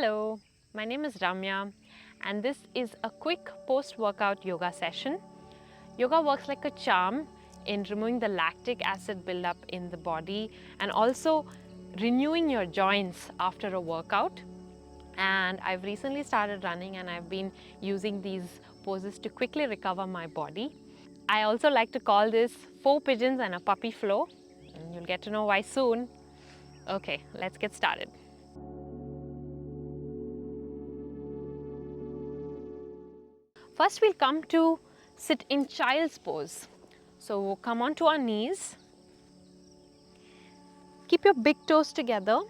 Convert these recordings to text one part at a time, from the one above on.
Hello, my name is Ramya and this is a quick post-workout yoga session. Yoga works like a charm in removing the lactic acid buildup in the body and also renewing your joints after a workout. And I've recently started running and I've been using these poses to quickly recover my body. I also like to call this 4 pigeons and a puppy flow, and you'll get to know why soon. Okay, let's get started. First, we'll come to sit in child's pose. So we'll come onto our knees. Keep your big toes together.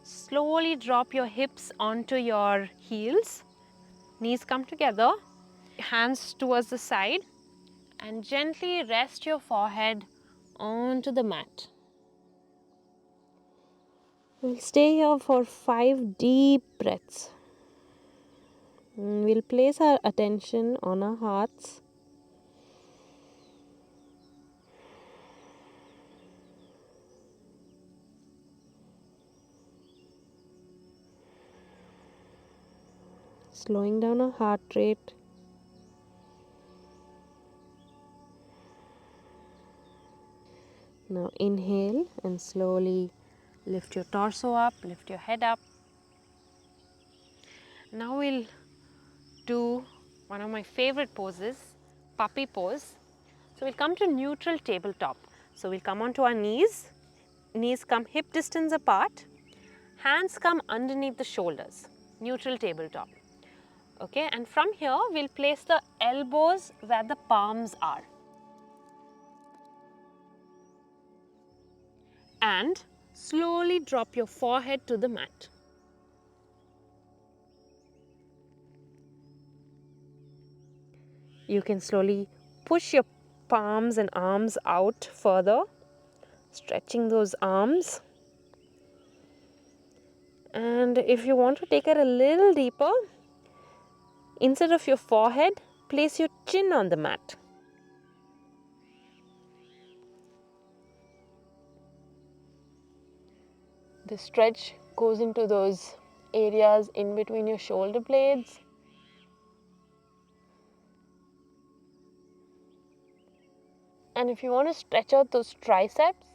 Slowly drop your hips onto your heels. Knees come together. Hands towards the side. And gently rest your forehead onto the mat. We'll stay here for 5 deep breaths. We'll place our attention on our hearts. Slowing down our heart rate. Now inhale and slowly lift your torso up, lift your head up. Now we'll do one of my favorite poses, puppy pose. So we'll come to neutral tabletop. So we'll come onto our knees. Knees come hip distance apart. Hands come underneath the shoulders. Neutral tabletop. Okay, and from here we'll place the elbows where the palms are. And slowly drop your forehead to the mat. You can slowly push your palms and arms out further, stretching those arms. And if you want to take it a little deeper, instead of your forehead, place your chin on the mat. The stretch goes into those areas in between your shoulder blades. And if you want to stretch out those triceps,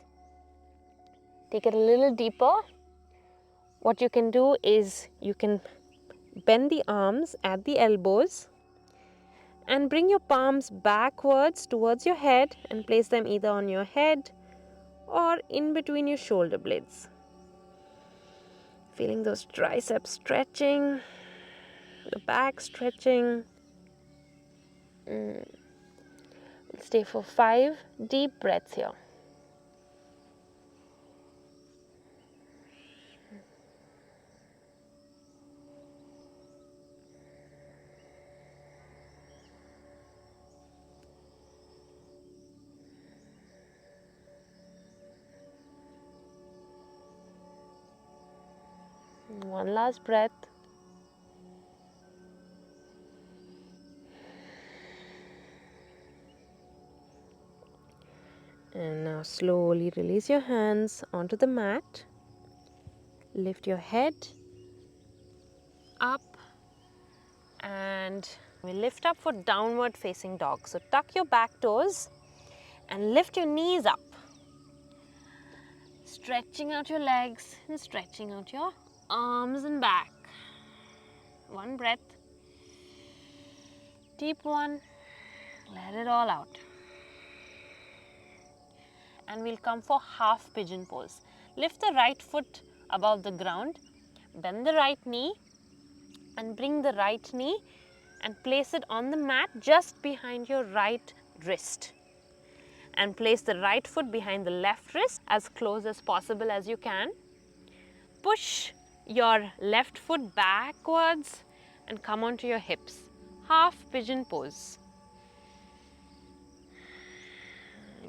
take it a little deeper. What you can do is you can bend the arms at the elbows and bring your palms backwards towards your head and place them either on your head or in between your shoulder blades. Feeling those triceps stretching, the back stretching. We'll stay for 5 deep breaths here. One last breath. And now slowly release your hands onto the mat. Lift your head up and we lift up for downward facing dog. So tuck your back toes and lift your knees up. Stretching out your legs and stretching out your arms and back. One breath. Deep one. Let it all out. And we'll come for half pigeon pose. Lift the right foot above the ground. Bend the right knee and bring the right knee and place it on the mat just behind your right wrist. And place the right foot behind the left wrist as close as possible as you can. Push your left foot backwards and come onto your hips. Half pigeon pose.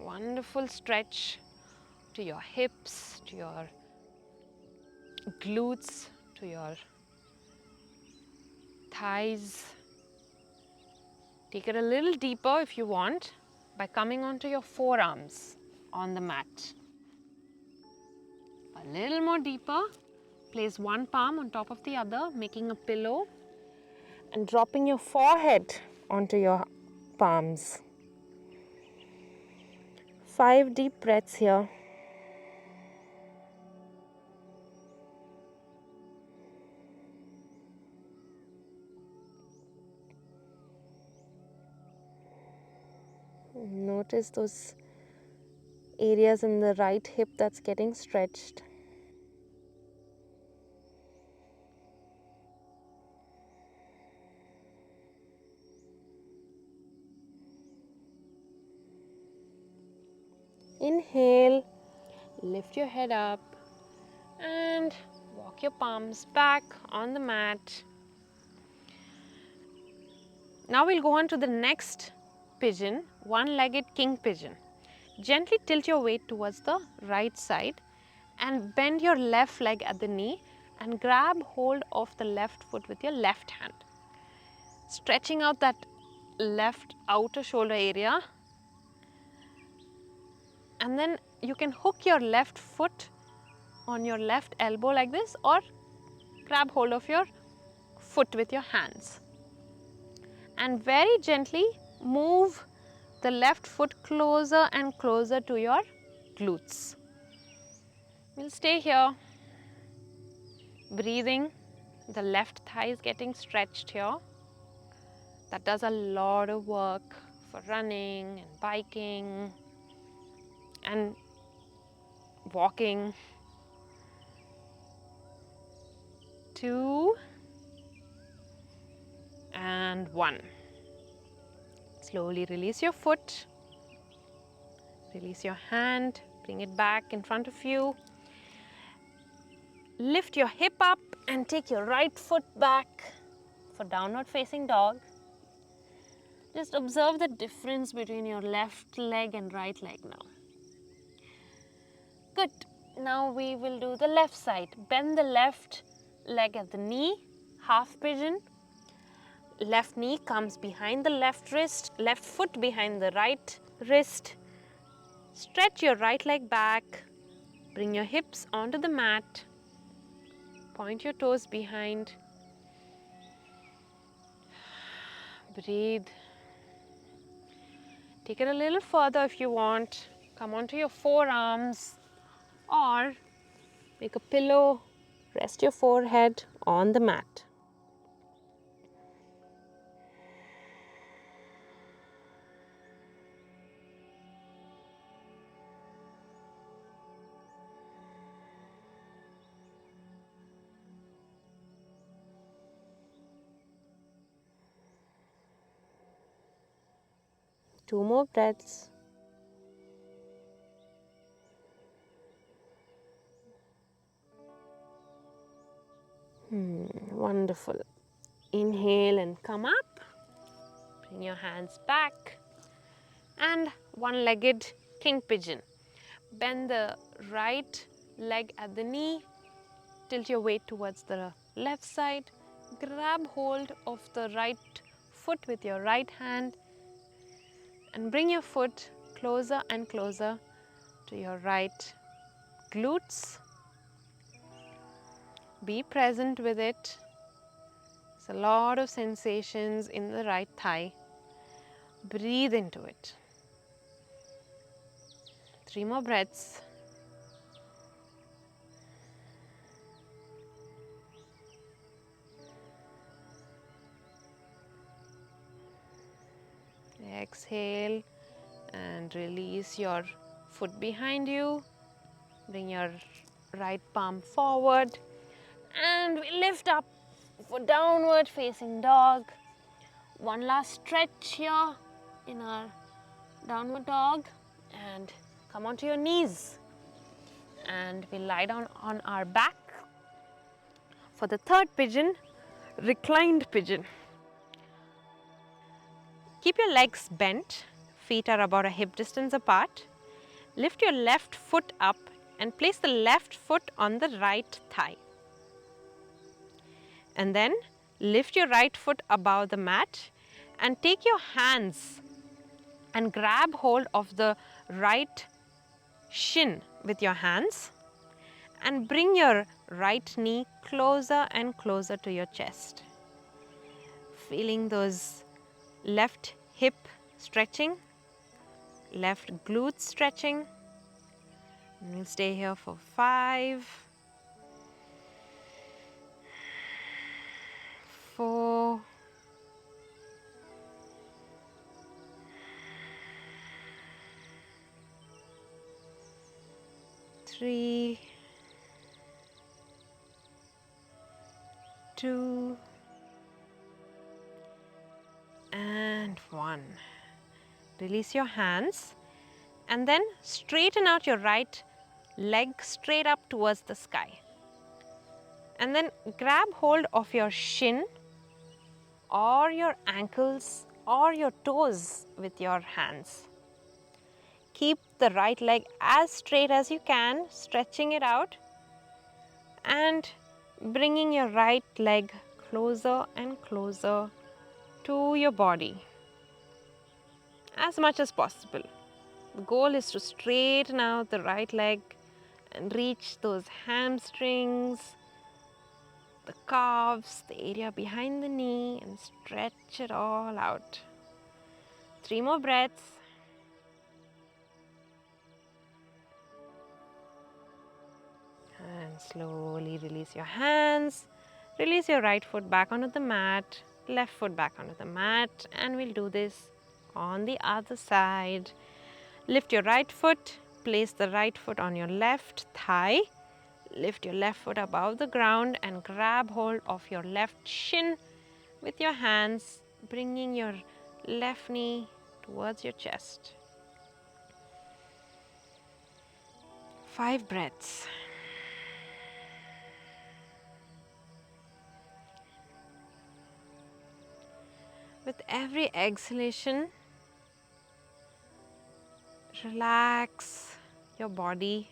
Wonderful stretch to your hips, to your glutes, to your thighs. Take it a little deeper if you want by coming onto your forearms on the mat. A little more deeper Place one palm on top of the other, making a pillow, and dropping your forehead onto your palms. 5 deep breaths here. Notice those areas in the right hip that's getting stretched. Inhale, lift your head up and walk your palms back on the mat. Now we'll go on to the next pigeon, one-legged king pigeon. Gently tilt your weight towards the right side and bend your left leg at the knee and grab hold of the left foot with your left hand. Stretching out that left outer shoulder area, and then you can hook your left foot on your left elbow like this, or grab hold of your foot with your hands and very gently move the left foot closer and closer to your glutes. We'll stay here, breathing. The left thigh is getting stretched here. That does a lot of work for running and biking and walking. 2 and 1. Slowly release your foot, release your hand, bring it back in front of you. Lift your hip up and take your right foot back for downward facing dog. Just observe the difference between your left leg and right leg now. Good. Now we will do the left side. Bend the left leg at the knee, half pigeon. Left knee comes behind the left wrist, left foot behind the right wrist. Stretch your right leg back. Bring your hips onto the mat. Point your toes behind. Breathe. Take it a little further if you want. Come onto your forearms or make a pillow. Rest your forehead on the mat. Two more breaths. Wonderful. Inhale and come up. Bring your hands back. And one-legged king pigeon. Bend the right leg at the knee. Tilt your weight towards the left side. Grab hold of the right foot with your right hand and bring your foot closer and closer to your right glutes. Be present with it. There's a lot of sensations in the right thigh. Breathe into it. 3 more breaths. Exhale and release your foot behind you. Bring your right palm forward and we lift up for downward facing dog. One last stretch here in our downward dog and come onto your knees. And we lie down on our back for the third pigeon, reclined pigeon. Keep your legs bent, feet are about a hip distance apart. Lift your left foot up and place the left foot on the right thigh. And then lift your right foot above the mat and take your hands and grab hold of the right shin with your hands and bring your right knee closer and closer to your chest. Feeling those left hip stretching, left glute stretching. And we'll stay here for 5, 4, 3, 2, and 1. Release your hands and then straighten out your right leg straight up towards the sky. And then grab hold of your shin or your ankles or your toes with your hands. Keep the right leg as straight as you can, stretching it out and bringing your right leg closer and closer to your body as much as possible. The goal is to straighten out the right leg and reach those hamstrings, the calves, the area behind the knee, and stretch it all out. 3 more breaths. And slowly release your hands. Release your right foot back onto the mat, left foot back onto the mat, and we'll do this on the other side. Lift your right foot, place the right foot on your left thigh. Lift your left foot above the ground and grab hold of your left shin with your hands, bringing your left knee towards your chest. 5 breaths. With every exhalation, relax your body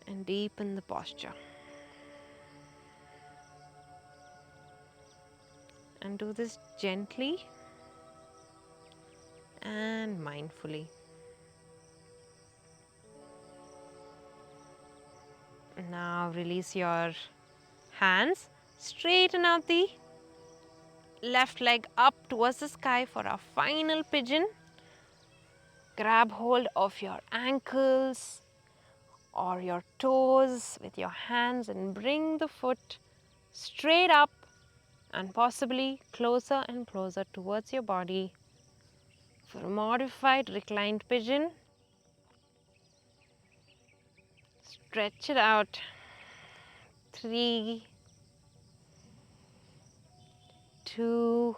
and deepen the posture. And do this gently and mindfully. Now release your hands, straighten out the left leg up towards the sky for our final pigeon. Grab hold of your ankles or your toes with your hands and bring the foot straight up and possibly closer and closer towards your body for a modified reclined pigeon. Stretch it out. 3, 2,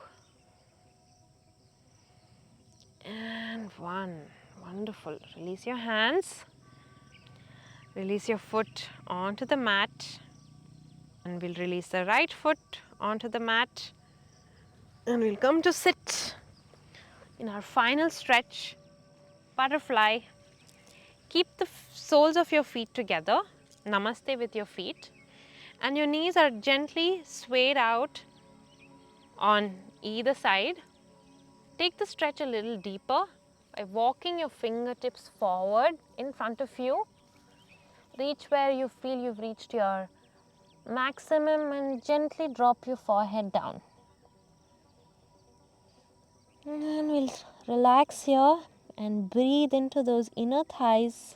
and 1. Wonderful. Release your hands. Release your foot onto the mat. And we'll release the right foot onto the mat. And we'll come to sit in our final stretch, butterfly. Keep the soles of your feet together. Namaste with your feet. And your knees are gently swayed out on either side. Take the stretch a little deeper by walking your fingertips forward in front of you. Reach where you feel you've reached your maximum and gently drop your forehead down. And we'll relax here and breathe into those inner thighs.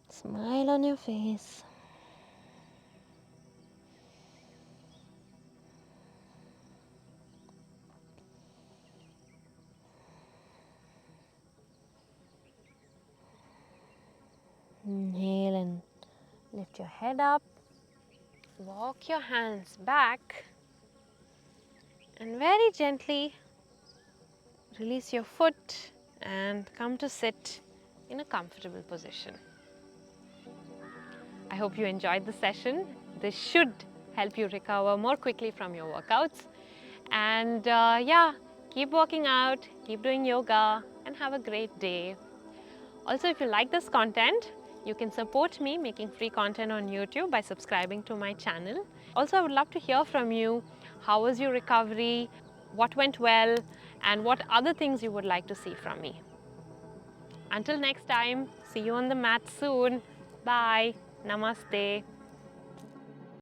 Smile on your face. Inhale and lift your head up. Walk your hands back and very gently release your foot and come to sit in a comfortable position. I hope you enjoyed the session. This should help you recover more quickly from your workouts. And yeah, keep working out, keep doing yoga, and have a great day. Also, if you like this content, you can support me making free content on YouTube by subscribing to my channel. Also, I would love to hear from you. How was your recovery? what went well, and what other things you would like to see from me. Until next time, see you on the mat soon. Bye. Namaste.